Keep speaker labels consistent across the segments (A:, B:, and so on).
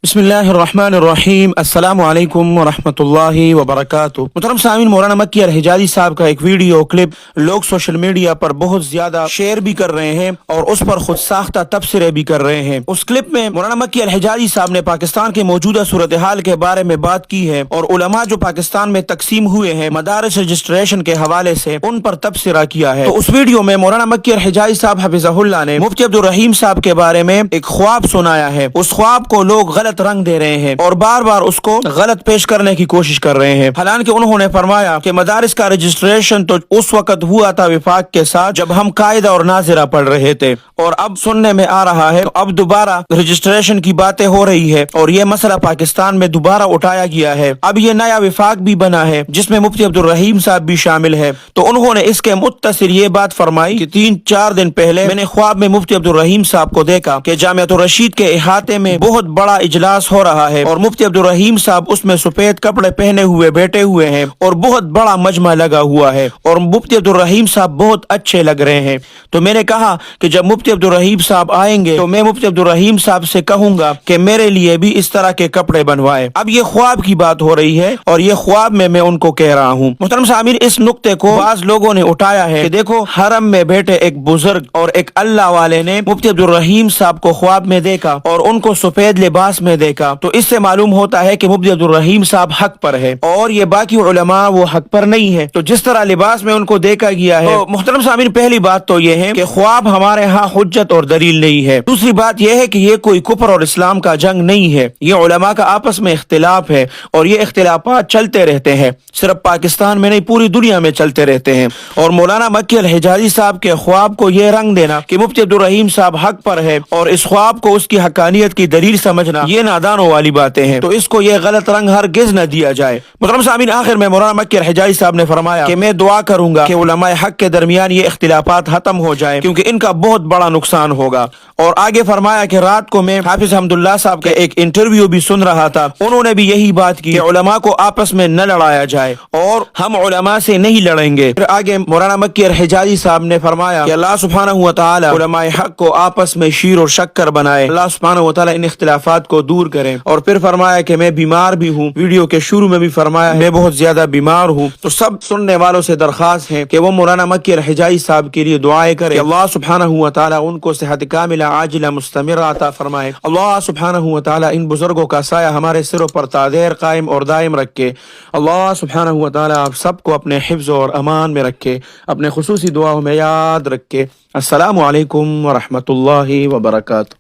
A: بسم اللہ الرحمن الرحیم، السلام علیکم ورحمۃ اللہ وبرکاتہ۔ محترم سامعین، مولانا مکی الحجازی صاحب کا ایک ویڈیو کلپ لوگ سوشل میڈیا پر بہت زیادہ شیئر بھی کر رہے ہیں اور اس پر خود ساختہ تبصرے بھی کر رہے ہیں۔ اس کلپ میں مولانا مکی الحجازی صاحب نے پاکستان کے موجودہ صورتحال کے بارے میں بات کی ہے اور علماء جو پاکستان میں تقسیم ہوئے ہیں مدارس رجسٹریشن کے حوالے سے ان پر تبصرہ کیا ہے۔ تو اس ویڈیو میں مولانا مکی الحجازی صاحب حفظہ اللہ نے مفتی عبدالرحیم صاحب کے بارے میں ایک خواب سنایا ہے۔ اس خواب کو لوگ غلط رنگ دے رہے ہیں اور بار بار اس کو غلط پیش کرنے کی کوشش کر رہے ہیں، حالانکہ انہوں نے فرمایا کہ مدارس کا رجسٹریشن تو اس وقت ہوا تھا وفاق کے ساتھ جب ہم قاعدہ اور ناظرہ پڑھ رہے تھے، اور اب سننے میں آ رہا ہے اب دوبارہ رجسٹریشن کی باتیں ہو رہی ہے اور یہ مسئلہ پاکستان میں دوبارہ اٹھایا گیا ہے۔ اب یہ نیا وفاق بھی بنا ہے جس میں مفتی عبدالرحیم صاحب بھی شامل ہے۔ تو انہوں نے اس کے متصل یہ بات فرمائی کہ 3-4 دن پہلے میں نے خواب میں مفتی عبدالرحیم صاحب کو دیکھا کہ جامعۃ الرشید کے احاطے میں بہت بڑا اجلاس ہو رہا ہے اور مفتی عبدالرحیم صاحب اس میں سفید کپڑے پہنے ہوئے بیٹھے ہوئے ہیں اور بہت بڑا مجمع لگا ہوا ہے اور مفتی عبدالرحیم صاحب بہت اچھے لگ رہے ہیں۔ تو میں نے کہا کہ جب مفتی عبدالرحیم صاحب آئیں گے تو میں مفتی عبدالرحیم صاحب سے کہوں گا کہ میرے لیے بھی اس طرح کے کپڑے بنوائے۔ اب یہ خواب کی بات ہو رہی ہے اور یہ خواب میں ان کو کہہ رہا ہوں۔ محترم سامعین، اس نقطے کو بعض لوگوں نے اٹھایا ہے کہ دیکھو حرم میں بیٹھے ایک بزرگ اور ایک اللہ والے نے مفتی عبدالرحیم صاحب کو خواب میں دیکھا اور ان کو سفید لباس میں دیکھا، تو اس سے معلوم ہوتا ہے کہ مفتی عبدالرحیم صاحب حق پر ہے اور یہ باقی علماء وہ حق پر نہیں ہے۔ تو جس طرح لباس میں ان کو دیکھا گیا ہے، تو محترم سامعین، پہلی بات تو یہ ہے کہ خواب ہمارے ہاں حجت اور دلیل نہیں ہے۔ دوسری بات یہ ہے کہ یہ کوئی کفر اور اسلام کا جنگ نہیں ہے، یہ علماء کا آپس میں اختلاف ہے اور یہ اختلافات چلتے رہتے ہیں، صرف پاکستان میں نہیں پوری دنیا میں چلتے رہتے ہیں۔ اور مولانا مکی الحجازی صاحب کے خواب کو یہ رنگ دینا کہ مفتی عبدالرحیم صاحب حق پر ہے اور اس خواب کو اس کی حقانیت کی دلیل سمجھنا، یہ نادانوں والی باتیں ہیں، تو اس کو یہ غلط رنگ ہرگز نہ دیا جائے۔ محترم سامعین، آخر میں مولانا مکی الحجازی صاحب نے فرمایا کہ میں دعا کروں گا کہ علماء حق کے درمیان یہ اختلافات ختم ہو جائیں کیونکہ ان کا بہت بڑا نقصان ہوگا۔ اور آگے فرمایا کہ رات کو میں حافظ حمداللہ صاحب کا ایک انٹرویو بھی سن رہا تھا، انہوں نے بھی یہی بات کی کہ علماء کو آپس میں نہ لڑایا جائے اور ہم علماء سے نہیں لڑیں گے۔ پھر آگے مولانا مکی الحجازی صاحب نے فرمایا کہ اللہ سبحانہ و تعالی علماء حق کو آپس میں شیر اور شکر بنائے، اللہ سبحانہ و تعالی ان اختلافات کو دور کرے۔ اور پھر فرمایا کہ میں بیمار بھی ہوں، ویڈیو کے شروع میں بھی فرمایا میں بہت زیادہ بیمار ہوں، تو سب سننے والوں سے درخواست ہے کہ وہ مولانا مکی الحجازی صاحب کے لیے دعائیں کرے، اللہ سبحانہ و تعالی ان کو صحت کاملہ عاجلہ مستمرہ عطا فرمائے۔ اللہ سبحانہ و تعالی ان بزرگوں کا سایہ ہمارے سروں پر تا دیر قائم اور دائم رکھے۔ اللہ سبحانہ و تعالی آپ سب کو اپنے حفظ اور امان میں رکھے، اپنے خصوصی دعاؤں میں یاد رکھے۔ السلام علیکم ورحمۃ اللہ وبرکاتہ۔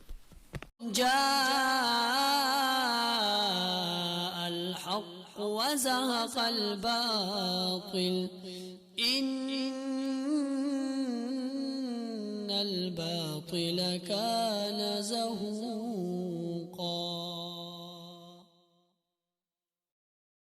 B: الحق وزهق الباطل إن الباطل كان زهوقا۔